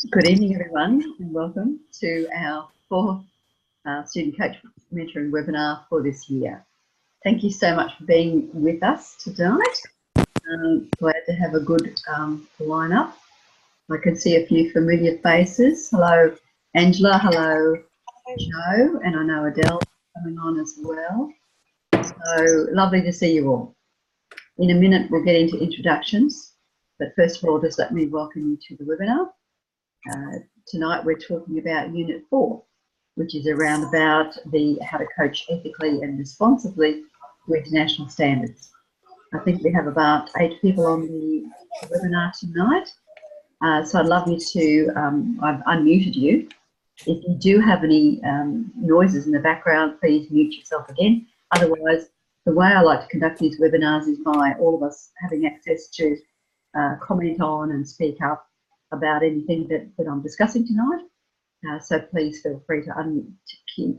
Good evening, everyone, and welcome to our fourth Student Coach Mentoring webinar for this year. Thank you so much for being with us tonight. Glad to have a good lineup. I can see a few familiar faces. Hello, Angela. Hello, Joe. And I know Adele coming on as well. So lovely to see you all. In a minute, we'll get into introductions. But first of all, just let me welcome you to the webinar. Tonight we're talking about Unit 4, which is around about how to coach ethically and responsibly to international standards. I think we have about 8 people on the webinar tonight. So I'd love you to, I've unmuted you. If you do have any noises in the background, please mute yourself again. Otherwise, the way I like to conduct these webinars is by all of us having access to comment on and speak up about anything that I'm discussing tonight. So please feel free to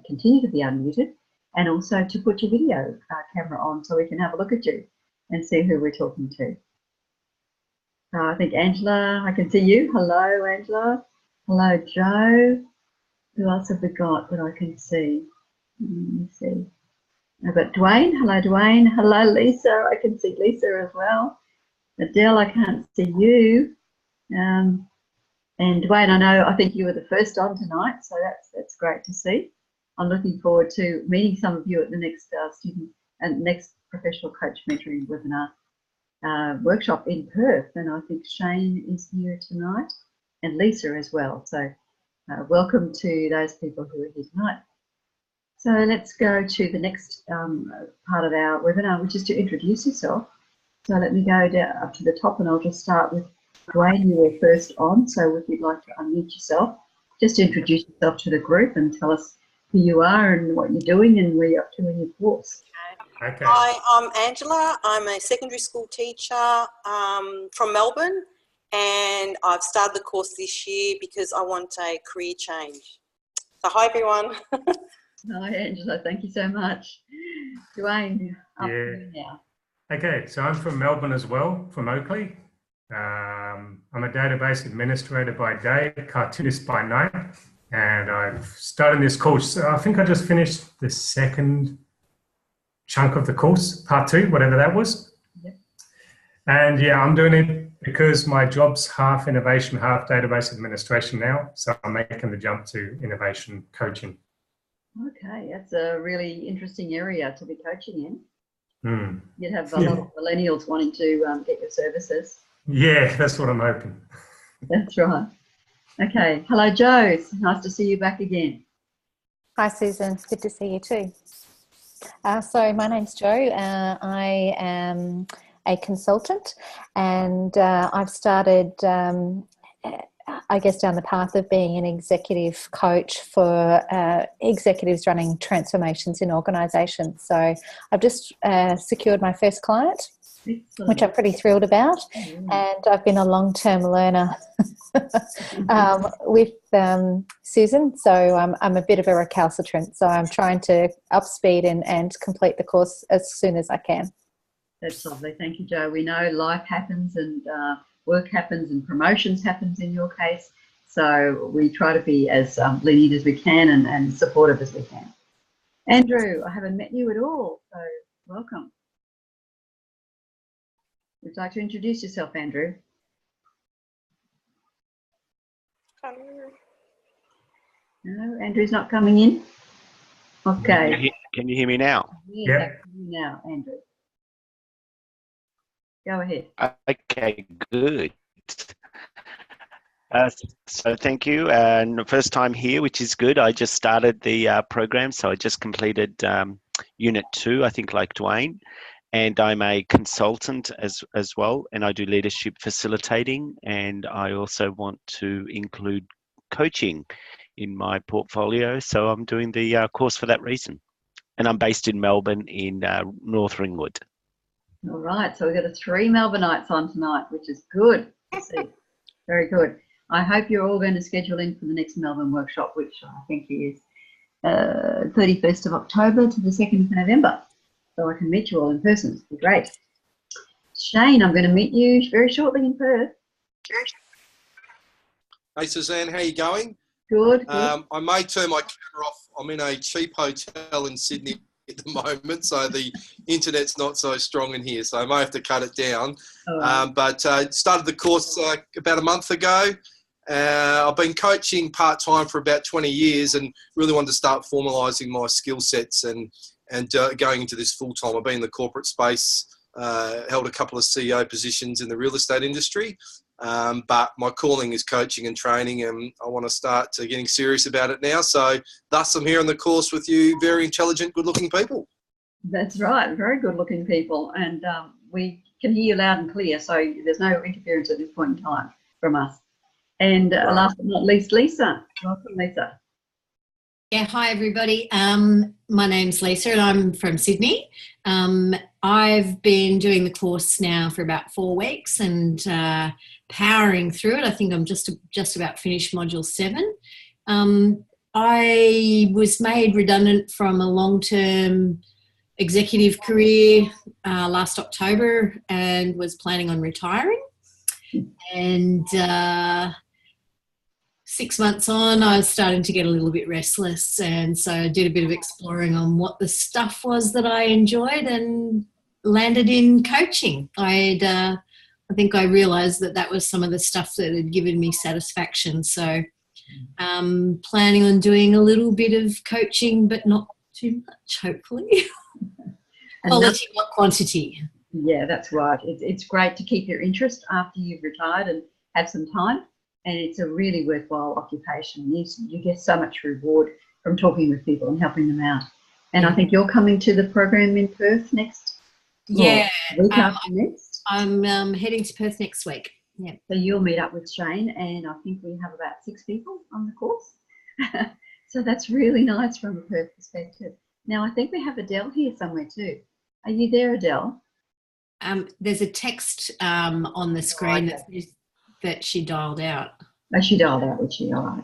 continue to be unmuted, and also to put your video camera on so we can have a look at you and see who we're talking to. I think Angela, I can see you. Hello, Angela. Hello, Joe. Who else have we got that I can see? Let me see. I've got Dwayne. Hello, Dwayne. Hello, Lisa. I can see Lisa as well. Adele, I can't see you. And Dwayne, I think you were the first on tonight, so that's great to see. I'm looking forward to meeting some of you at the next next professional coach mentoring webinar workshop in Perth, and I think Shane is here tonight, and Lisa as well. So welcome to those people who are here tonight. So let's go to the next part of our webinar, which is to introduce yourself. So let me go down up to the top, and I'll just start with Dwayne. You were first on, so if you'd like to unmute yourself, just introduce yourself to the group and tell us who you are and what you're doing and where you're up to in your course. Okay. Hi, I'm Angela. I'm a secondary school teacher from Melbourne, and I've started the course this year because I want a career change. So hi, everyone. Hi, Angela. Thank you so much. Dwayne, up to you now. Okay, so I'm from Melbourne as well, from Oakley. I'm a database administrator by day, cartoonist by night, and I've started this course. I think I just finished the second chunk of the course, part 2, whatever that was. Yep. And yeah, I'm doing it because my job's half innovation, half database administration now, so I'm making the jump to innovation coaching. Okay, that's a really interesting area to be coaching in. You'd have a lot of millennials wanting to get your services. Yeah, that's what I'm hoping. That's right. Okay. Hello, Joe. It's nice to see you back again. Hi, Susan. It's good to see you too. So my name's Jo. I am a consultant, and I've started, I guess, down the path of being an executive coach for executives running transformations in organisations. So I've just secured my first client, which I'm pretty thrilled about, and I've been a long-term learner with Susan, so I'm a bit of a recalcitrant, so I'm trying to up speed and complete the course as soon as I can. That's lovely. Thank you, Jo. We know life happens and work happens and promotions happens in your case, so we try to be as lenient as we can and supportive as we can. Andrew, I haven't met you at all, so welcome. Would you like to introduce yourself, Andrew? No, Andrew's not coming in. Okay. Can you hear me now? Yeah. Now, Andrew. Go ahead. Okay, good. So thank you. And first time here, which is good. I just started the program, so I just completed Unit 2, I think, like Dwayne. And I'm a consultant as well, and I do leadership facilitating, and I also want to include coaching in my portfolio, so I'm doing the course for that reason. And I'm based in Melbourne in North Ringwood. All right, so we've got 3 Melbourneites on tonight, which is good to see. Very good. I hope you're all going to schedule in for the next Melbourne workshop, which I think is 31st of October to the 2nd of November. So I can meet you all in person. It'll be great. Shane, I'm going to meet you very shortly in Perth. Hey, Suzanne, how you going? Good. I may turn my camera off. I'm in a cheap hotel in Sydney at the moment, so the internet's not so strong in here, so I may have to cut it down. But started the course about a month ago. I've been coaching part-time for about 20 years and really wanted to start formalising my skill sets and going into this full-time. I've been in the corporate space, held a couple of CEO positions in the real estate industry, but my calling is coaching and training, and I want to start getting serious about it now. So thus I'm here on the course with you very intelligent, good-looking people. That's right, very good-looking people, and we can hear you loud and clear, so there's no interference at this point in time from us. And last but not least, Lisa. Welcome, Lisa. Yeah, hi everybody. My name's Lisa and I'm from Sydney. I've been doing the course now for about 4 weeks and powering through it. I think I'm just about finished module 7. I was made redundant from a long-term executive career last October and was planning on retiring. And 6 months on, I was starting to get a little bit restless, and so I did a bit of exploring on what the stuff was that I enjoyed and landed in coaching. I think I realised that was some of the stuff that had given me satisfaction. So planning on doing a little bit of coaching, but not too much, hopefully. Quality, not quantity. Yeah, that's right. It's great to keep your interest after you've retired and have some time. And it's a really worthwhile occupation. You get so much reward from talking with people and helping them out. And I think you're coming to the program in Perth next. Yeah, week after next. I'm heading to Perth next week. Yeah. So you'll meet up with Shane, and I think we have about 6 people on the course. So that's really nice from a Perth perspective. Now I think we have Adele here somewhere too. Are you there, Adele? There's a text on the screen that she dialed out. Oh, she dialed out, did she? All right.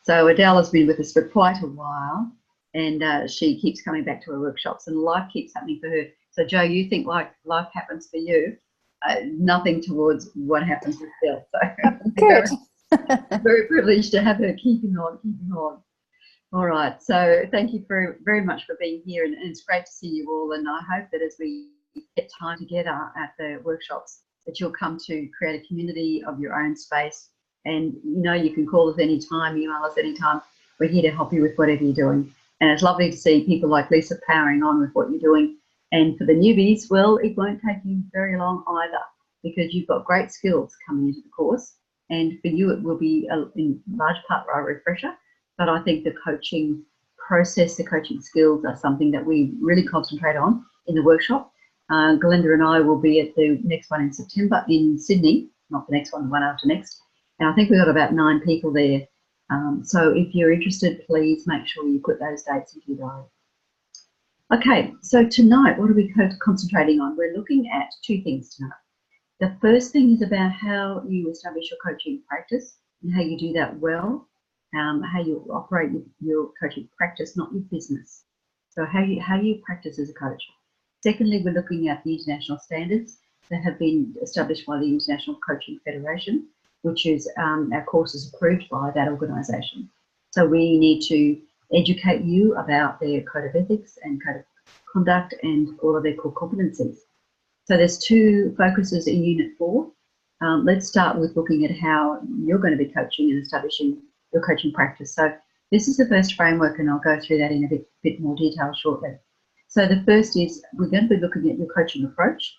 So Adele has been with us for quite a while, and she keeps coming back to her workshops, and life keeps happening for her. So Jo, you think like life happens for you, nothing towards what happens with Adele. So Good. very privileged to have her keeping on. All right. So thank you very much for being here, and it's great to see you all. And I hope that as we get time together at the workshops, that you'll come to create a community of your own space. And you can call us anytime, email us anytime. We're here to help you with whatever you're doing. And it's lovely to see people like Lisa powering on with what you're doing. And for the newbies, well, it won't take you very long either, because you've got great skills coming into the course. And for you, it will be in large part a refresher. But I think the coaching process, the coaching skills are something that we really concentrate on in the workshop. Glenda and I will be at the next one in September in Sydney, not the next one, the one after next. And I think we've got about 9 people there. So if you're interested, please make sure you put those dates into your diary. Okay, so tonight, what are we concentrating on? We're looking at 2 things tonight. The first thing is about how you establish your coaching practice and how you do that well, how you operate your coaching practice, not your business. So how you practice as a coach. Secondly, we're looking at the international standards that have been established by the International Coaching Federation, which is our course is approved by that organisation. So we need to educate you about their code of ethics and code of conduct and all of their core competencies. So there's 2 focuses in Unit 4. Let's start with looking at how you're going to be coaching and establishing your coaching practice. So this is the first framework, and I'll go through that in a bit more detail shortly. So the first is we're going to be looking at your coaching approach.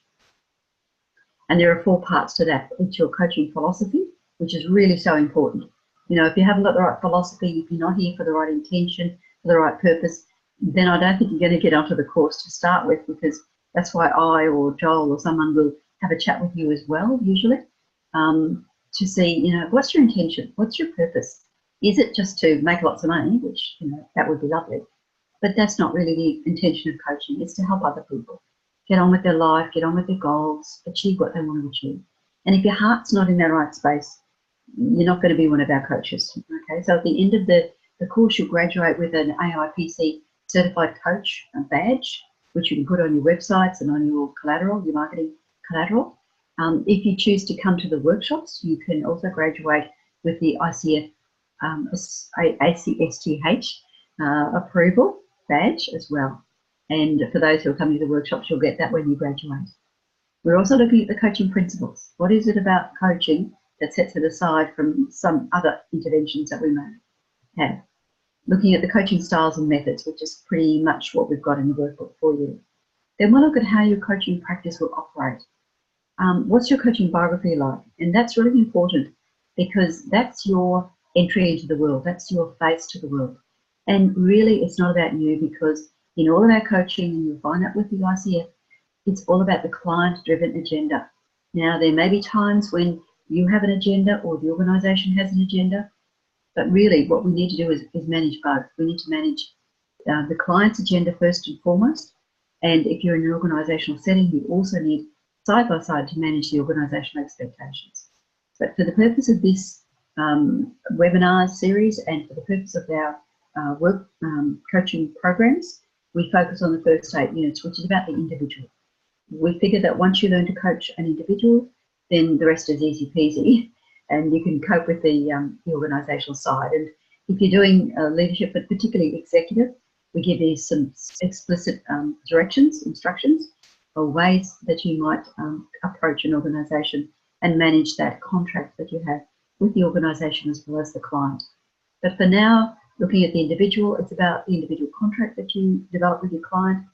And there are 4 parts to that. It's your coaching philosophy, which is really so important. If you haven't got the right philosophy, if you're not here for the right intention, for the right purpose, then I don't think you're going to get onto the course to start with, because that's why I or Joel or someone will have a chat with you as well, usually, to see, what's your intention? What's your purpose? Is it just to make lots of money, which, that would be lovely. But that's not really the intention of coaching. It's to help other people get on with their life, get on with their goals, achieve what they want to achieve. And if your heart's not in that right space, you're not going to be one of our coaches. Okay, so at the end of the course, you'll graduate with an AIPC certified coach badge, which you can put on your websites and on your collateral, your marketing collateral. If you choose to come to the workshops, you can also graduate with the ICF ACSTH approval badge as well. And for those who are coming to the workshops, you'll get that when you graduate. We're also looking at the coaching principles. What is it about coaching that sets it aside from some other interventions that we may have? Looking at the coaching styles and methods, which is pretty much what we've got in the workbook for you. Then we'll look at how your coaching practice will operate. What's your coaching biography like? And that's really important because that's your entry into the world. That's your face to the world. And really, it's not about you, because in all of our coaching, and you'll find that with the ICF, it's all about the client-driven agenda. Now, there may be times when you have an agenda or the organisation has an agenda, but really what we need to do is manage both. We need to manage the client's agenda first and foremost, and if you're in an organisational setting, you also need side by side to manage the organisational expectations. But for the purpose of this webinar series and for the purpose of our work coaching programs, we focus on the first 8 units, which is about the individual. We figure that once you learn to coach an individual, then the rest is easy peasy, and you can cope with the organisational side. And if you're doing leadership, but particularly executive, we give you some explicit directions, instructions, or ways that you might approach an organisation and manage that contract that you have with the organisation as well as the client. But for now, looking at the individual, it's about the individual contract that you develop with your client.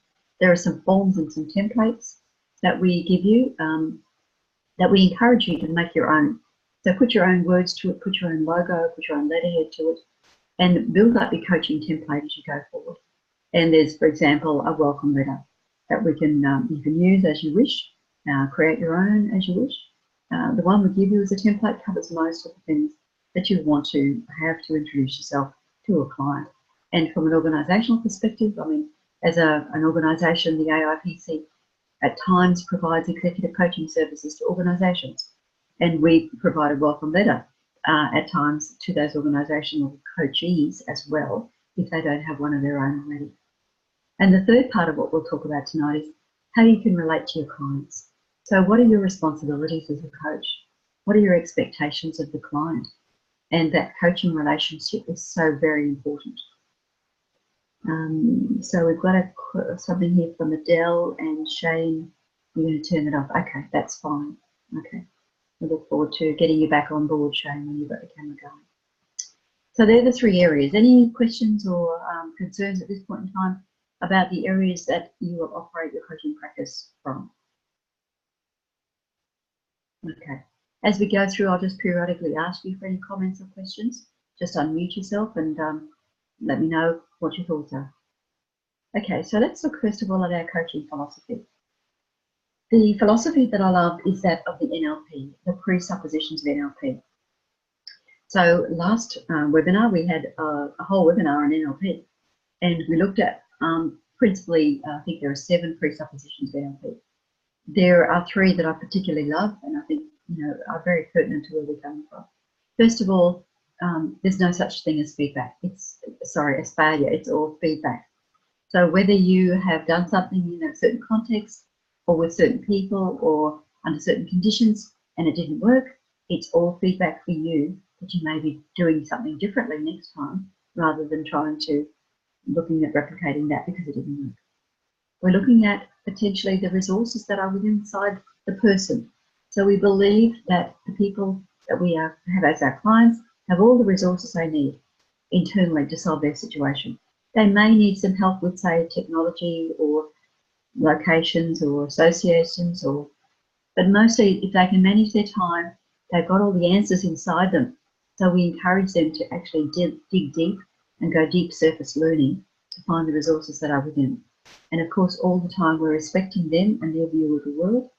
There are some forms and some templates that we give you that we encourage you to make your own. So put your own words to it, put your own logo, put your own letterhead to it, and build up your coaching template as you go forward. And there's, for example, a welcome letter that we can you can use as you wish, create your own as you wish. The one we give you as a template covers most of the things that you want to have to introduce yourself to a client. And from an organisational perspective, I mean, as an organisation, the AIPC at times provides executive coaching services to organisations, and we provide a welcome letter at times to those organisational coachees as well, if they don't have one of their own already. And the third part of what we'll talk about tonight is how you can relate to your clients. So what are your responsibilities as a coach? What are your expectations of the client? And that coaching relationship is so very important. So we've got something here from Adele and Shane. You're going to turn it off. Okay, that's fine. Okay. We look forward to getting you back on board, Shane, when you've got the camera going. So they're the 3 areas. Any questions or concerns at this point in time about the areas that you will operate your coaching practice from? Okay. As we go through, I'll just periodically ask you for any comments or questions. Just unmute yourself and let me know what your thoughts are. Okay, so let's look first of all at our coaching philosophy. The philosophy that I love is that of the NLP, the presuppositions of NLP. So last webinar, we had a whole webinar on NLP, and we looked at principally, I think there are 7 presuppositions of NLP. There are 3 that I particularly love, and I think are very pertinent to where we're coming from. First of all, there's no such thing as feedback. As failure. It's all feedback. So whether you have done something in a certain context, or with certain people, or under certain conditions, and it didn't work, it's all feedback for you that you may be doing something differently next time, rather than looking at replicating that because it didn't work. We're looking at potentially the resources that are within inside the person. So we believe that the people that we have as our clients have all the resources they need internally to solve their situation. They may need some help with, say, technology or locations or associations, but mostly if they can manage their time, they've got all the answers inside them. So we encourage them to actually dig deep and go deep surface learning to find the resources that are within. And of course, all the time we're respecting them and their view of the world,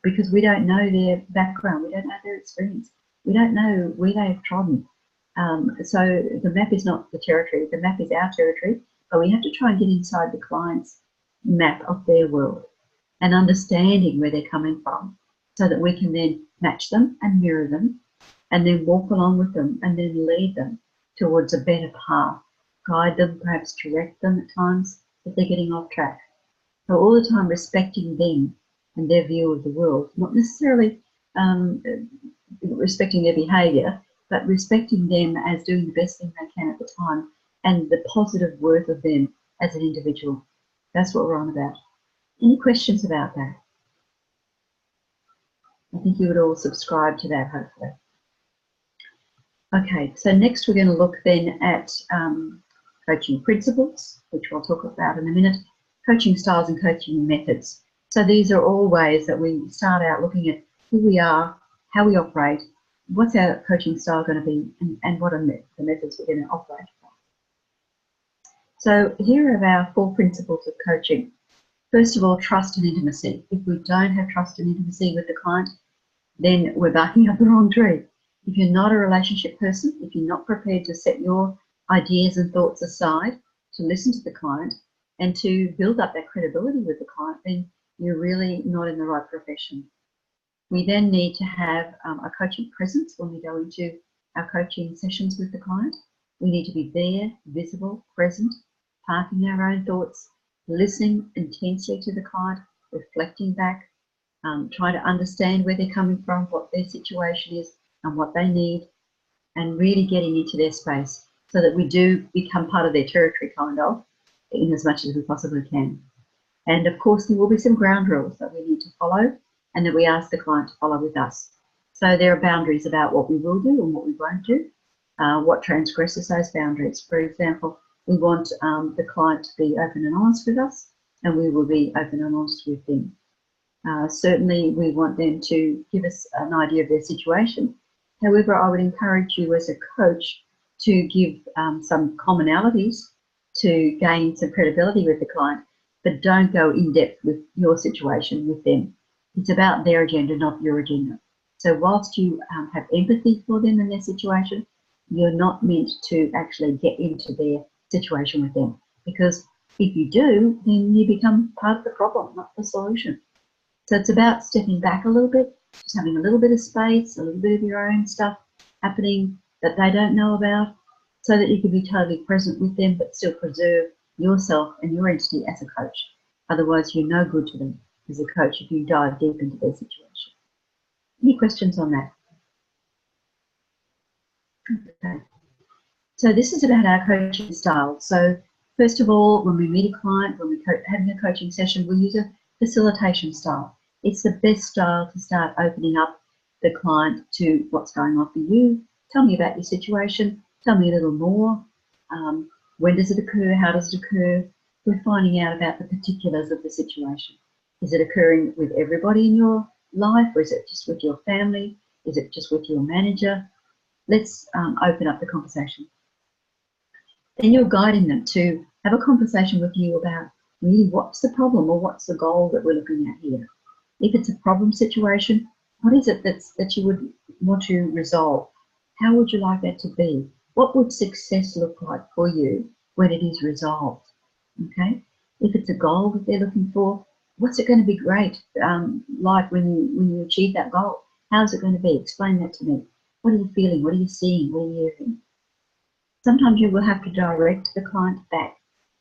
because we don't know their background, we don't know their experience, we don't know where they have trodden. So the map is not the territory, the map is our territory, but we have to try and get inside the client's map of their world and understanding where they're coming from, so that we can then match them and mirror them and then walk along with them and then lead them towards a better path, guide them, perhaps direct them at times if they're getting off track. So all the time respecting them and their view of the world, not necessarily respecting their behaviour, but respecting them as doing the best thing they can at the time and the positive worth of them as an individual. That's what we're on about. Any questions about that? I think you would all subscribe to that, hopefully. Okay, so next we're going to look then at coaching principles, which we'll talk about in a minute, coaching styles and coaching methods. So these are all ways that we start out looking at who we are, how we operate, what's our coaching style going to be, and what are the methods we're going to operate from. So here are our 4 principles of coaching. First of all, trust and intimacy. If we don't have trust and intimacy with the client, then we're barking up the wrong tree. If you're not a relationship person, if you're not prepared to set your ideas and thoughts aside to listen to the client and to build up that credibility with the client, then you're really not in the right profession. We then need to have a coaching presence when we go into our coaching sessions with the client. We need to be there, visible, present, parking our own thoughts, listening intensely to the client, reflecting back, trying to understand where they're coming from, what their situation is and what they need, and really getting into their space so that we do become part of their territory, kind of, in as much as we possibly can. And of course, there will be some ground rules that we need to follow and that we ask the client to follow with us. So there are boundaries about what we will do and what we won't do, what transgresses those boundaries. For example, we want the client to be open and honest with us, and we will be open and honest with them. Certainly, we want them to give us an idea of their situation. However, I would encourage you as a coach to give some commonalities to gain some credibility with the client, but don't go in depth with your situation with them. It's about their agenda, not your agenda. So whilst you have empathy for them and their situation, you're not meant to actually get into their situation with them, because if you do, then you become part of the problem, not the solution. So it's about stepping back a little bit, just having a little bit of space, a little bit of your own stuff happening that they don't know about, so that you can be totally present with them but still preserve yourself and your entity as a coach. Otherwise, you're no good to them as a coach if you dive deep into their situation. Any questions on that? Okay. So this is about our coaching style. So first of all, when we meet a client, when we're having a coaching session, we use a facilitation style. It's the best style to start opening up the client to what's going on for you. Tell me about your situation. Tell me a little more. When does it occur? How does it occur? We're finding out about the particulars of the situation. Is it occurring with everybody in your life, or is it just with your family? Is it just with your manager? Let's open up the conversation. Then you're guiding them to have a conversation with you about really what's the problem or what's the goal that we're looking at here. If it's a problem situation, what is it that you would want to resolve? How would you like that to be? What would success look like for you when it is resolved? Okay. If it's a goal that they're looking for, what's it going to be great like when you achieve that goal? How's it going to be? Explain that to me. What are you feeling? What are you seeing? What are you hearing? Sometimes you will have to direct the client back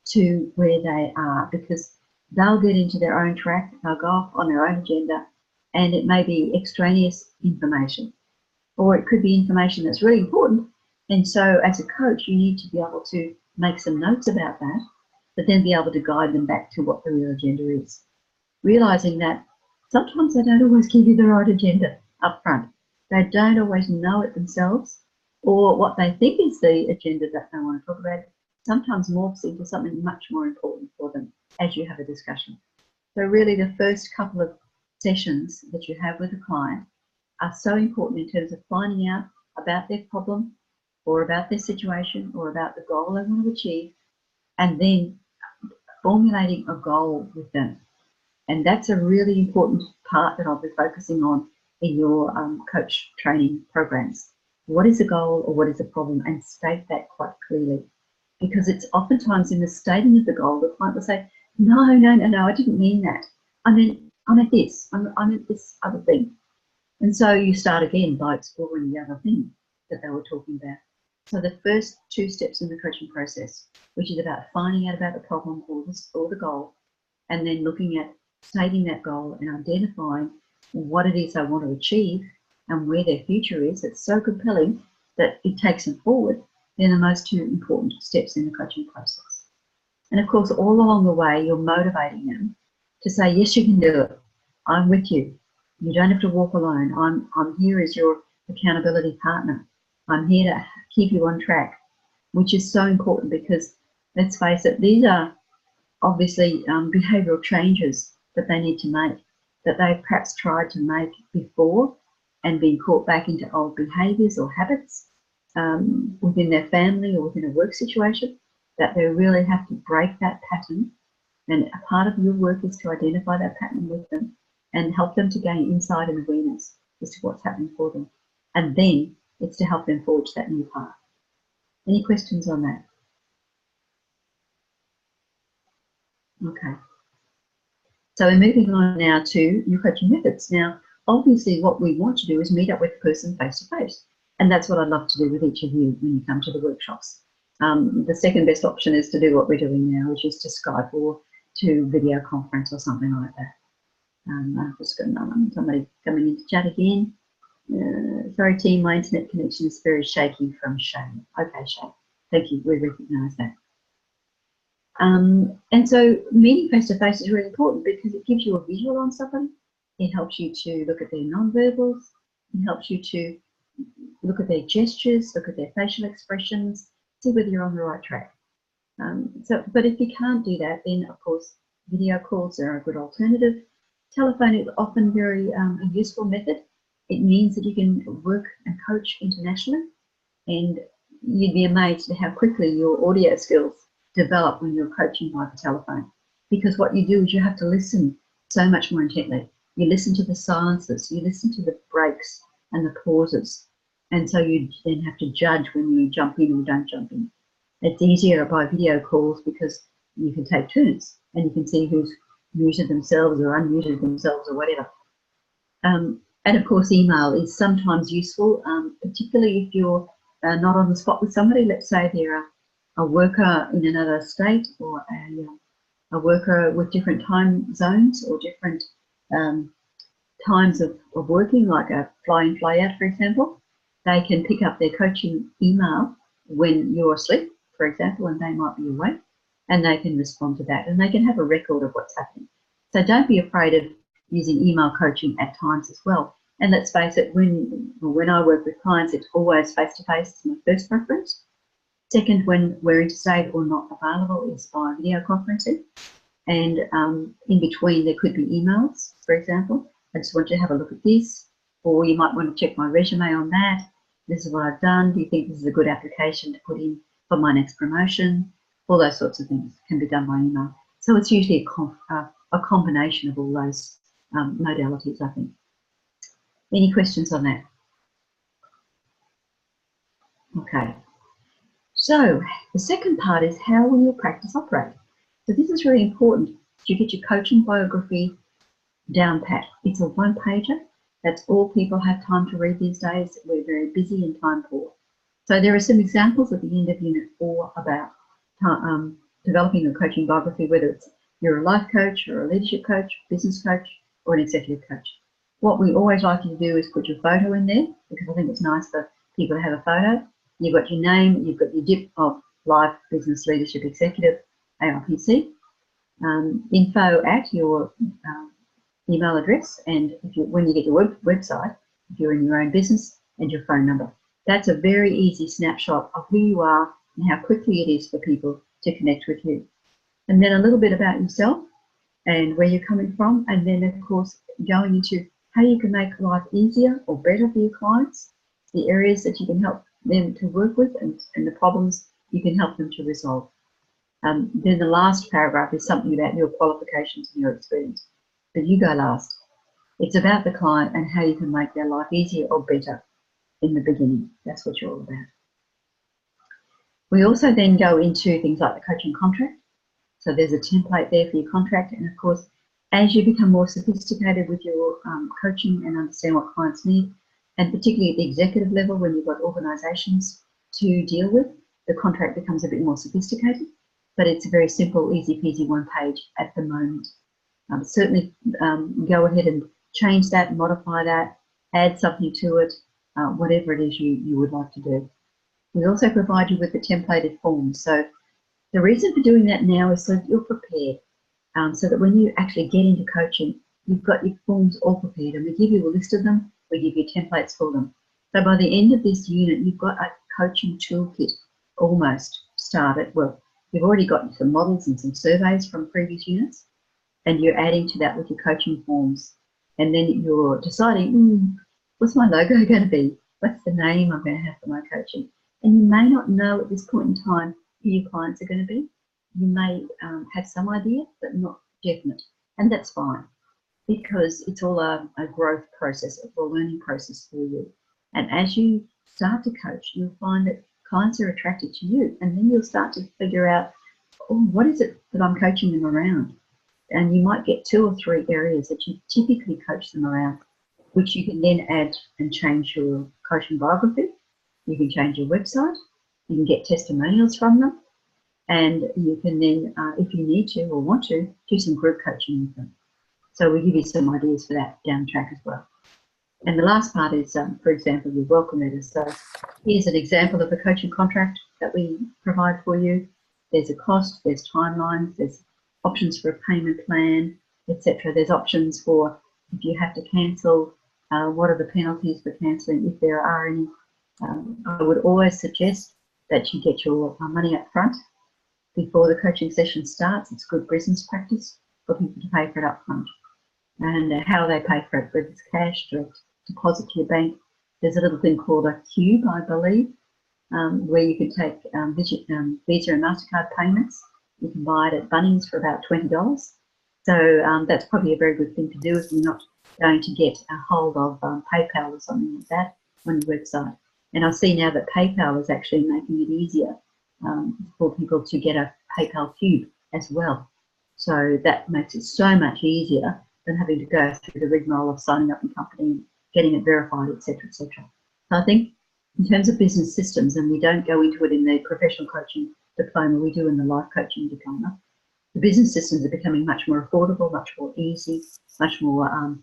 to where they are, because they'll get into their own track, they'll go off on their own agenda, and it may be extraneous information, or it could be information that's really important. And so as a coach, you need to be able to make some notes about that, but then be able to guide them back to what the real agenda is. Realizing that sometimes they don't always give you the right agenda up front. They don't always know it themselves, or what they think is the agenda that they want to talk about sometimes morphs into something much more important for them as you have a discussion. So really the first couple of sessions that you have with a client are so important in terms of finding out about their problem or about their situation or about the goal they want to achieve, and then formulating a goal with them. And that's a really important part that I'll be focusing on in your coach training programs. What is the goal or what is the problem? And state that quite clearly. Because it's oftentimes in the stating of the goal, the client will say, no, I didn't mean that. I meant this, I meant this other thing. And so you start again by exploring the other thing that they were talking about. So the first 2 steps in the coaching process, which is about finding out about the problem or the goal, and then looking at stating that goal and identifying what it is they want to achieve and where their future is. It's so compelling that it takes them forward, they're the most two important steps in the coaching process. And of course, all along the way, you're motivating them to say, yes, you can do it. I'm with you. You don't have to walk alone. I'm here as your accountability partner. I'm here to keep you on track, which is so important because, let's face it, these are obviously behavioural changes that they need to make, that they've perhaps tried to make before and been caught back into old behaviours or habits within their family or within a work situation, that they really have to break that pattern. And a part of your work is to identify that pattern with them and help them to gain insight and awareness as to what's happening for them. And then it's to help them forge that new path. Any questions on that? Okay. So we're moving on now to your coaching methods. Now, obviously what we want to do is meet up with the person face to face. And that's what I'd love to do with each of you when you come to the workshops. The second best option is to do what we're doing now, which is to Skype or to video conference or something like that. I've just got somebody coming in to chat again. Sorry team, my internet connection is very shaky from Shane. Okay, Shane, thank you, we recognise that. And so meeting face to face is really important because it gives you a visual on somebody. It helps you to look at their non-verbals. It helps you to look at their gestures, look at their facial expressions, see whether you're on the right track. But if you can't do that, then of course video calls are a good alternative. Telephone is often very a useful method. It means that you can work and coach internationally, and you'd be amazed at how quickly your audio skills develop when you're coaching by the telephone. Because what you do is you have to listen so much more intently. You listen to the silences, you listen to the breaks and the pauses, and so you then have to judge when you jump in or don't jump in. It's easier by video calls because you can take turns and you can see who's muted themselves or unmuted themselves or whatever. And of course, email is sometimes useful, particularly if you're not on the spot with somebody. Let's say they're a worker in another state or a worker with different time zones or different times of working, like a fly-in, fly-out, for example. They can pick up their coaching email when you're asleep, for example, and they might be awake, and they can respond to that, and they can have a record of what's happening. So don't be afraid of using email coaching at times as well. And let's face it, when I work with clients, it's always face-to-face. It's my first preference. Second, when we're interstate or not available, is by video conferencing. And in between, there could be emails, for example. I just want you to have a look at this, or you might want to check my resume on that. This is what I've done. Do you think this is a good application to put in for my next promotion? All those sorts of things can be done by email. So it's usually a combination of all those modalities, I think. Any questions on that? Okay. So the second part is how will your practice operate? So this is really important. You get your coaching biography down pat. It's a one-pager. That's all people have time to read these days. We're very busy and time poor. So there are some examples at the end of Unit 4 about developing a coaching biography, whether it's you're a life coach or a leadership coach, business coach, or an executive coach. What we always like you to do is put your photo in there, because I think it's nice for people to have a photo. You've got your name, you've got your dip of life, business, leadership, executive, ARPC, info at your email address, and when you get your website, if you're in your own business, and your phone number. That's a very easy snapshot of who you are and how quickly it is for people to connect with you. And then a little bit about yourself and where you're coming from, and then of course going into how you can make life easier or better for your clients, the areas that you can help them to work with, and the problems you can help them to resolve. Then the last paragraph is something about your qualifications and your experience. But you go last. It's about the client and how you can make their life easier or better in the beginning. That's what you're all about. We also then go into things like the coaching contract. So there's a template there for your contract, and of course, as you become more sophisticated with your coaching and understand what clients need, and particularly at the executive level when you've got organisations to deal with, the contract becomes a bit more sophisticated, but it's a very simple, easy peasy one page at the moment. Certainly go ahead and change that, modify that, add something to it, whatever it is you would like to do. We also provide you with the templated forms. So the reason for doing that now is so that you're prepared, so that when you actually get into coaching, you've got your forms all prepared, and we give you a list of them, we give you templates for them. So by the end of this unit, you've got a coaching toolkit almost started. Well, you've already got some models and some surveys from previous units, and you're adding to that with your coaching forms. And then you're deciding, what's my logo going to be? What's the name I'm going to have for my coaching? And you may not know at this point in time who your clients are going to be. You may have some idea, but not definite. And that's fine, because it's all a growth process, a learning process for you. And as you start to coach, you'll find that clients are attracted to you, and then you'll start to figure out, what is it that I'm coaching them around? And you might get 2 or 3 areas that you typically coach them around, which you can then add and change your coaching biography. You can change your website. You can get testimonials from them. And you can then, if you need to or want to, do some group coaching with them. So we give you some ideas for that down the track as well. And the last part is, for example, your welcome letter. So here's an example of a coaching contract that we provide for you. There's a cost, there's timelines, there's options for a payment plan, etc. There's options for if you have to cancel, what are the penalties for cancelling, if there are any. I would always suggest that you get your money up front before the coaching session starts. It's good business practice for people to pay for it up front. And how they pay for it, whether it's cash, direct deposit to your bank. There's a little thing called a Cube, I believe, where you can take Visa and MasterCard payments. You can buy it at Bunnings for about $20. So that's probably a very good thing to do if you're not going to get a hold of PayPal or something like that on your website. And I see now that PayPal is actually making it easier for people to get a PayPal Cube as well. So that makes it so much easier than having to go through the rigmarole of signing up your company and getting it verified, etc., etc. So I think in terms of business systems, and we don't go into it in the professional coaching diploma, we do in the life coaching diploma, the business systems are becoming much more affordable, much more easy, much more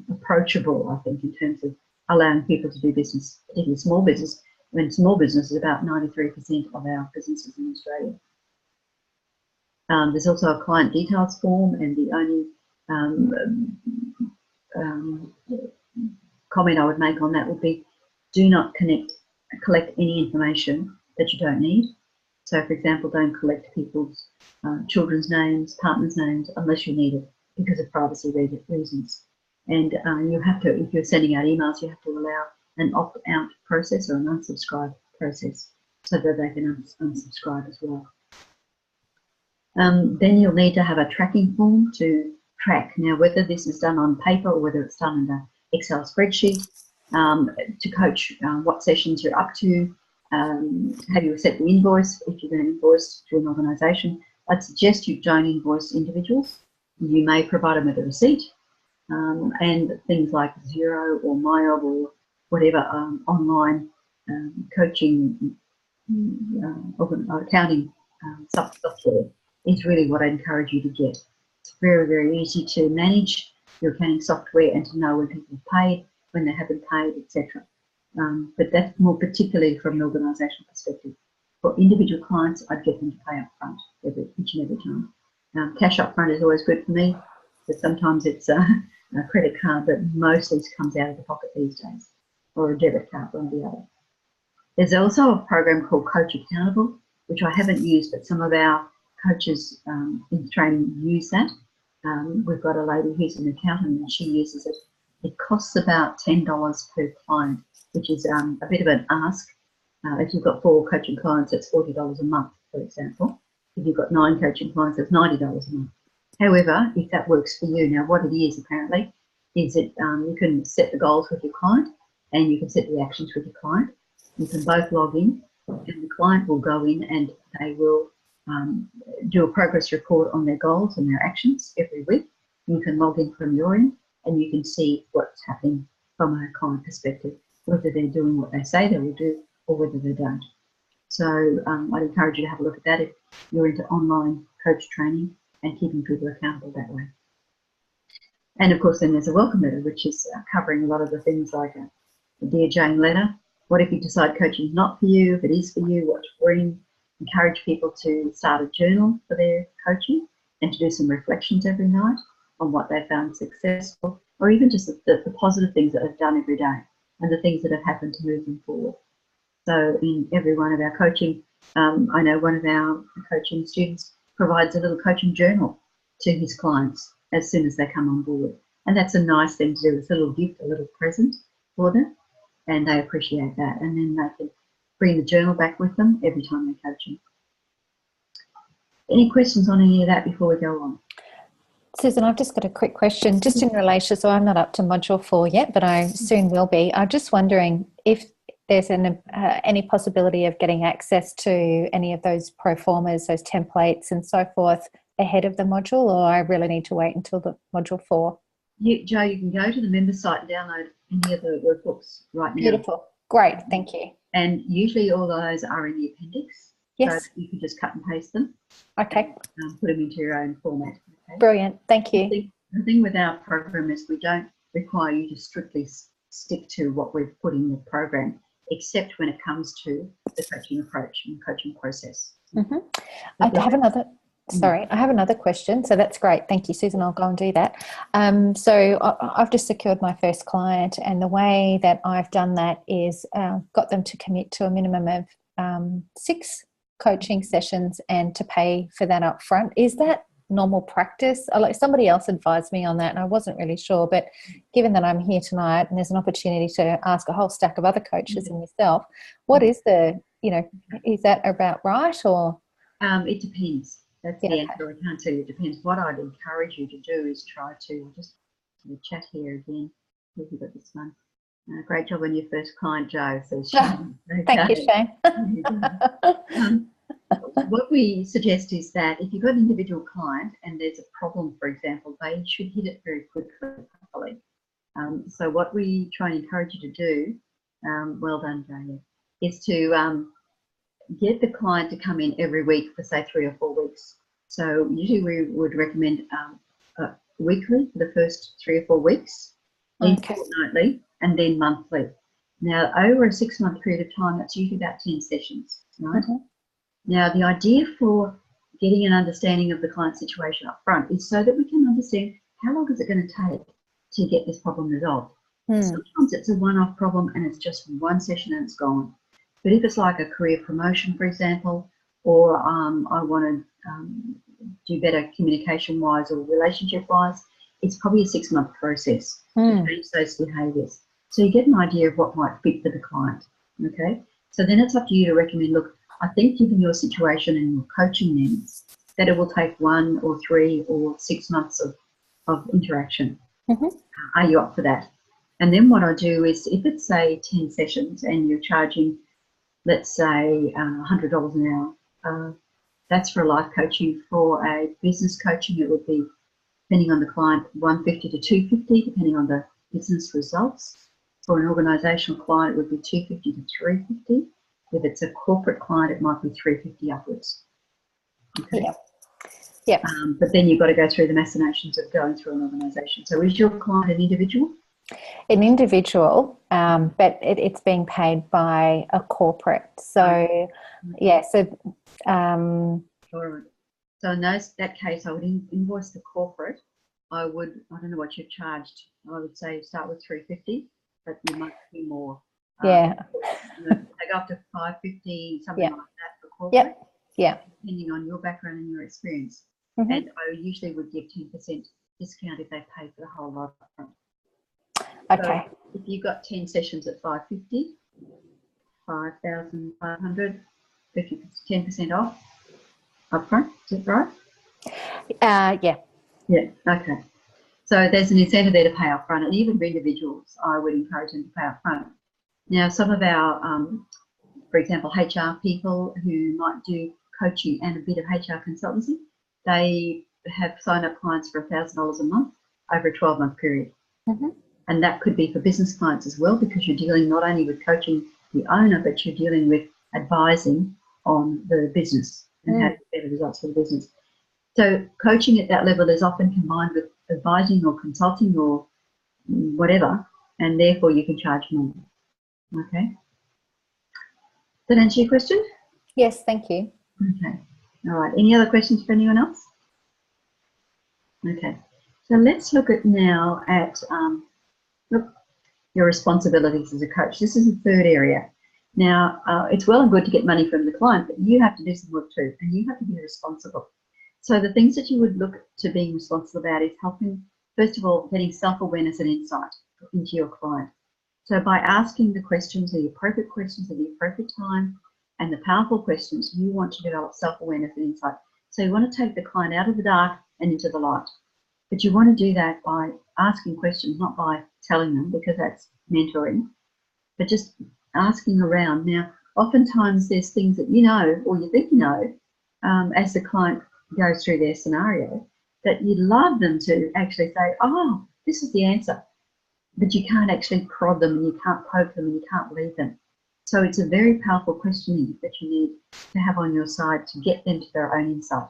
approachable, I think, in terms of allowing people to do business, particularly small business, when small business is about 93% of our businesses in Australia. There's also a client details form, and the only comment I would make on that would be, do not collect any information that you don't need. So, for example, don't collect people's children's names, partners' names, unless you need it because of privacy reasons. And you have to, if you're sending out emails, you have to allow an opt-out process or an unsubscribe process so that they can unsubscribe as well. Then you'll need to have a tracking form to track. Now, whether this is done on paper or whether it's done in an Excel spreadsheet, to coach what sessions you're up to, have you set the invoice if you're going to invoice to an organisation. I'd suggest you don't invoice individuals. You may provide them with a receipt, and things like Xero or MyOb or whatever online coaching accounting software is really what I encourage you to get. It's very, very easy to manage your accounting software and to know when people have paid, when they haven't paid, etc. But that's more particularly from an organisational perspective. For individual clients, I'd get them to pay up front each and every time. Cash up front is always good for me, but sometimes it's a credit card, but mostly it comes out of the pocket these days, or a debit card, one or the other. There's also a program called Coach Accountable, which I haven't used, but some of our coaches in training use that. We've got a lady who's an accountant and she uses it. It costs about $10 per client, which is a bit of an ask. If you've got 4 coaching clients, it's $40 a month, for example. If you've got 9 coaching clients, it's $90 a month. However, if that works for you, now what it is apparently is that you can set the goals with your client and you can set the actions with your client. You can both log in and the client will go in and they will do a progress report on their goals and their actions every week. You can log in from your end and you can see what's happening from a client perspective, whether they're doing what they say they will do or whether they don't. So I'd encourage you to have a look at that if you're into online coach training and keeping people accountable that way. And of course then there's a welcome letter, which is covering a lot of the things like the Dear Jane letter. What if you decide coaching is not for you? If it is for you, what to bring? Encourage people to start a journal for their coaching and to do some reflections every night on what they found successful, or even just the positive things that they've done every day and the things that have happened to move them forward. So in every one of our coaching, I know one of our coaching students provides a little coaching journal to his clients as soon as they come on board. And that's a nice thing to do. It's a little gift, a little present for them, and they appreciate that. And then they can bring the journal back with them every time they're coaching. Any questions on any of that before we go on? Susan, I've just got a quick question, just in relation, so I'm not up to module 4 yet, but I soon will be. I'm just wondering if there's any possibility of getting access to any of those pro formas, those templates and so forth ahead of the module, or I really need to wait until the module 4? Jo, you can go to the member site and download any of the workbooks right now. Beautiful. Great. Thank you. And usually all those are in the appendix. Yes. So you can just cut and paste them. Okay. Put them into your own format. Okay? Brilliant. Thank you. The thing with our program is we don't require you to strictly stick to what we've put in the program, except when it comes to the coaching approach and coaching process. Mm-hmm. I have another question. So that's great. Thank you, Susan. I'll go and do that. So I've just secured my first client, and the way that I've done that is got them to commit to a minimum of 6 coaching sessions and to pay for that up front. Is that normal practice? Like, somebody else advised me on that and I wasn't really sure, but given that I'm here tonight and there's an opportunity to ask a whole stack of other coaches and yourself, what is is that about right, or? It depends. That's the answer. I can't tell you. It depends. What I'd encourage you to do is try to just chat here again. Have you got this one? Great job on your first client, Jo. Says Shane. Thank you, Shane. What we suggest is that if you've got an individual client and there's a problem, for example, they should hit it very quickly, properly. So what we try and encourage you to do, well done, Jo, is to get the client to come in every week for, say, 3 or 4 weeks. So usually we would recommend weekly for the first 3 or 4 weeks, then fortnightly, and then monthly. Now, over a 6-month period of time, that's usually about 10 sessions, right? Mm-hmm. Now, the idea for getting an understanding of the client situation up front is so that we can understand how long is it going to take to get this problem resolved. Sometimes it's a one-off problem and it's just one session and it's gone. But if it's like a career promotion, for example, or I want to do better communication-wise or relationship-wise, it's probably a 6-month process to change those behaviours. So you get an idea of what might fit for the client, okay? So then it's up to you to recommend, look, I think given your situation and your coaching needs, that it will take 1 or 3 or 6 months of interaction. Mm-hmm. Are you up for that? And then what I do is, if it's, say, 10 sessions and you're charging, let's say, $100 an hour, that's for a life coaching. For a business coaching, it would be, depending on the client, $150 to $250, depending on the business results. For an organisational client, it would be $250 to $350. If it's a corporate client, it might be $350 upwards. Okay. Yeah. Yeah. But then you've got to go through the machinations of going through an organisation. So is your client an individual? An individual, but it's being paid by a corporate. So, yeah. So, all right. So in that case, I would invoice the corporate. I don't know what you've charged. I would say start with $350, but you might be more. Yeah. Take up to $550, something like that for corporate. Yeah. Depending on your background and your experience. Mm-hmm. And I usually would give 10% discount if they pay for the whole lot upfront. Okay. So if you've got 10 sessions at $550, 5,500, 10% off upfront. Is that right? Yeah. Yeah. Okay. So there's an incentive there to pay upfront, and even for individuals, I would encourage them to pay upfront. Now, some of our, for example, HR people who might do coaching and a bit of HR consultancy, they have signed up clients for $1,000 a month over a 12-month period. Mm-hmm. And that could be for business clients as well, because you're dealing not only with coaching the owner, but you're dealing with advising on the business and having better results for the business. So coaching at that level is often combined with advising or consulting or whatever, and therefore you can charge more. Okay. Did that answer your question? Yes, thank you. Okay. All right. Any other questions for anyone else? Okay. So let's look at now at your responsibilities as a coach. This is the third area. Now, it's well and good to get money from the client, but you have to do some work too, and you have to be responsible. So the things that you would look to being responsible about is helping, first of all, getting self-awareness and insight into your client. So by asking the questions, the appropriate questions at the appropriate time, and the powerful questions, you want to develop self-awareness and insight. So you want to take the client out of the dark and into the light. But you want to do that by asking questions, not by telling them, because that's mentoring, but just asking around. Now, oftentimes there's things that you know, or you think you know, as the client goes through their scenario, that you'd love them to actually say, oh, this is the answer. But you can't actually prod them, and you can't poke them, and you can't lead them. So it's a very powerful questioning that you need to have on your side to get them to their own insight.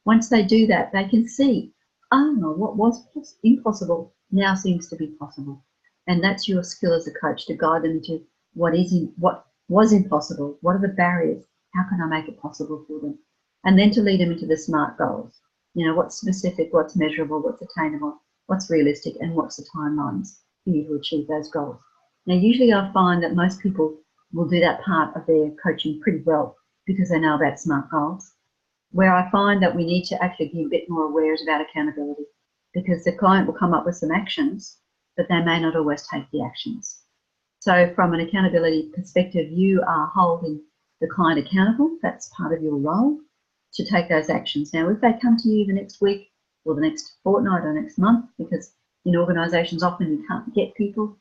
Once they do that, they can see, oh, what was impossible now seems to be possible. And that's your skill as a coach, to guide them into what was impossible, what are the barriers, how can I make it possible for them? And then to lead them into the SMART goals. You know, what's specific, what's measurable, what's attainable, what's realistic, and what's the timelines for you to achieve those goals. Now, usually I find that most people will do that part of their coaching pretty well because they know about SMART goals. Where I find that we need to actually be a bit more aware is about accountability, because the client will come up with some actions, but they may not always take the actions. So from an accountability perspective, you are holding the client accountable. That's part of your role, to take those actions. Now, if they come to you the next week or the next fortnight or next month, because in organisations often you can't get people,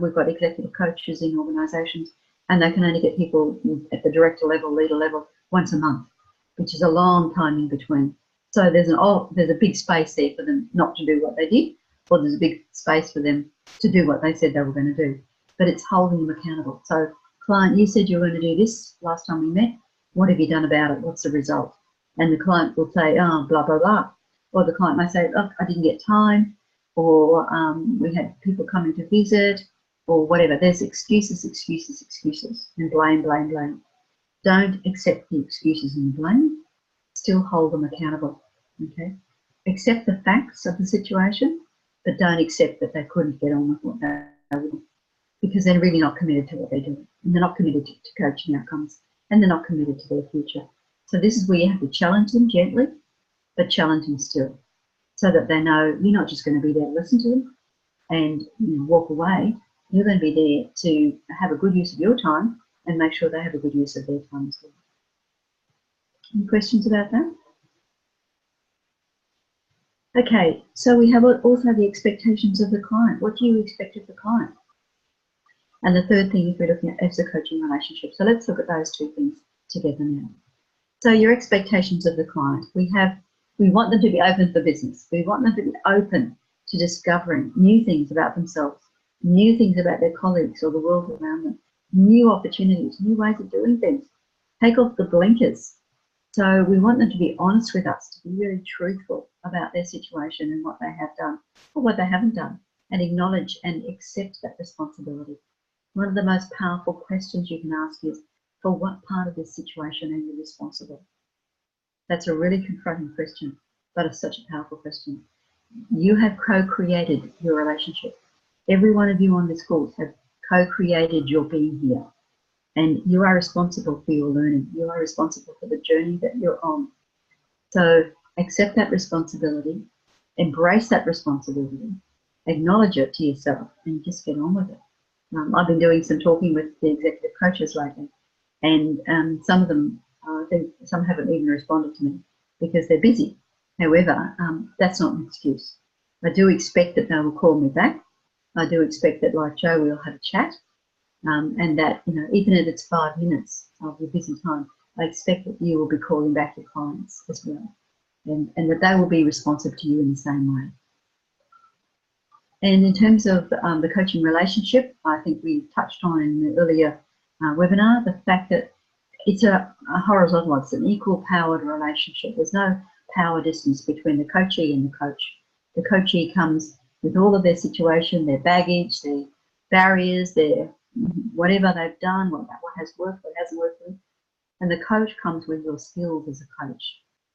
we've got executive coaches in organisations, and they can only get people at the director level, leader level, once a month, which is a long time in between. So there's a big space there for them not to do what they did, or there's a big space for them to do what they said they were going to do. But it's holding them accountable. So, client, you said you were going to do this last time we met. What have you done about it? What's the result? And the client will say, oh, blah, blah, blah. Or the client may say, oh, I didn't get time, or we had people coming to visit, or whatever. There's excuses, and blame. Don't accept the excuses and the blame. Still hold them accountable, okay? Accept the facts of the situation, but don't accept that they couldn't get on with what they were doing, because they're really not committed to what they're doing, and they're not committed to coaching outcomes, and they're not committed to their future. So this is where you have to challenge them gently, but challenge them still, so that they know you're not just going to be there to listen to them and walk away. You're going to be there to have a good use of your time and make sure they have a good use of their time as well. Any questions about that? Okay, so we have also the expectations of the client. What do you expect of the client? And the third thing, if we're looking at, is the coaching relationship. So let's look at those two things together now. So your expectations of the client. We want them to be open for business. We want them to be open to discovering new things about themselves, new things about their colleagues or the world around them, new opportunities, new ways of doing things. Take off the blinkers. So we want them to be honest with us, to be really truthful about their situation and what they have done or what they haven't done, and acknowledge and accept that responsibility. One of the most powerful questions you can ask is, for what part of this situation are you responsible? That's a really confronting question, but it's such a powerful question. You have co-created your relationship. Every one of you on this course have co-created your being here. And you are responsible for your learning. You are responsible for the journey that you're on. So accept that responsibility, embrace that responsibility, acknowledge it to yourself, and just get on with it. I've been doing some talking with the executive coaches lately, and some of them, I think some haven't even responded to me because they're busy. However, that's not an excuse. I do expect that they will call me back. I do expect that, like Joe, we'll have a chat. And that, even if it's 5 minutes of your busy time, I expect that you will be calling back your clients as well, and that they will be responsive to you in the same way. And in terms of the coaching relationship, I think we touched on in the earlier webinar the fact that it's a horizontal, it's an equal powered relationship. There's no power distance between the coachee and the coach. The coachee comes with all of their situation, their baggage, their barriers, their whatever they've done, what has worked, what hasn't worked. And the coach comes with your skills as a coach.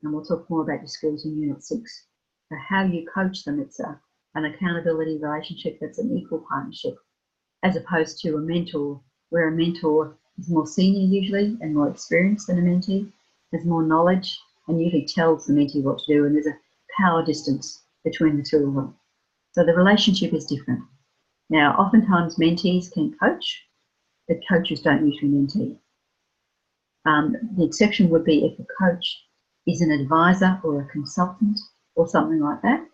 And we'll talk more about your skills in Unit 6. So how you coach them, it's an accountability relationship that's an equal partnership, as opposed to a mentor, where a mentor is more senior usually and more experienced than a mentee, has more knowledge and usually tells the mentee what to do, and there's a power distance between the two of them. So the relationship is different. Now, oftentimes mentees can coach, but coaches don't usually mentee. The exception would be if a coach is an advisor or a consultant or something like that.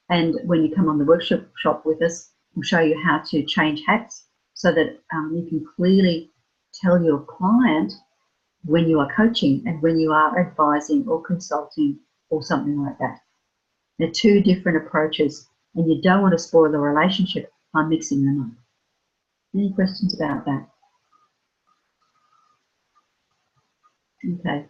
And when you come on the workshop with us, we'll show you how to change hats so that you can clearly tell your client when you are coaching and when you are advising or consulting or something like that. They're two different approaches, and you don't want to spoil the relationship by mixing them up. Any questions about that? Okay.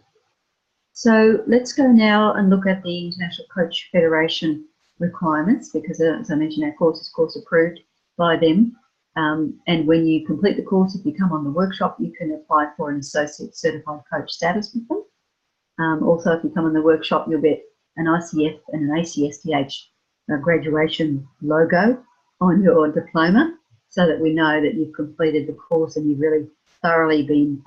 So let's go now and look at the International Coach Federation requirements, because as I mentioned, our course is course approved by them. And when you complete the course, if you come on the workshop, you can apply for an Associate Certified Coach status with them. Also, if you come on the workshop, you'll get an ICF and an ACSTH graduation logo on your diploma, so that we know that you've completed the course and you've really thoroughly been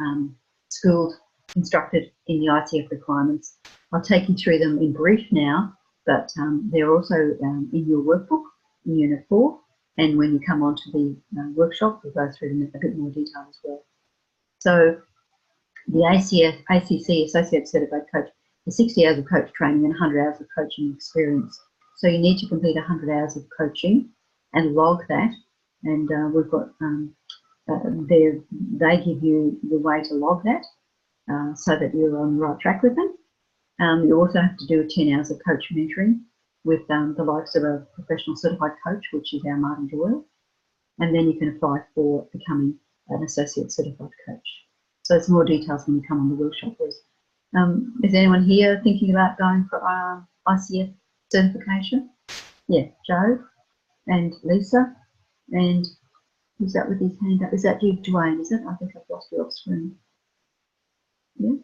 schooled, instructed in the ICF requirements. I'll take you through them in brief now, but they're also in your workbook in Unit 4. And when you come onto the workshop, we'll go through them in a bit more detail as well. So the ACC Associate Certified Coach is 60 hours of coach training and 100 hours of coaching experience. So you need to complete 100 hours of coaching and log that. And we've got, they give you the way to log that so that you're on the right track with them. You also have to do 10 hours of coach mentoring with the likes of a professional certified coach, which is our Martin Doyle, and then you can apply for becoming an associate certified coach. So it's more details when you come on the workshop. Is anyone here thinking about going for ICF certification? Yeah, Joe and Lisa, and who's that with his hand up? Is that you, Dwayne, is it? I think I've lost you off screen. Yeah?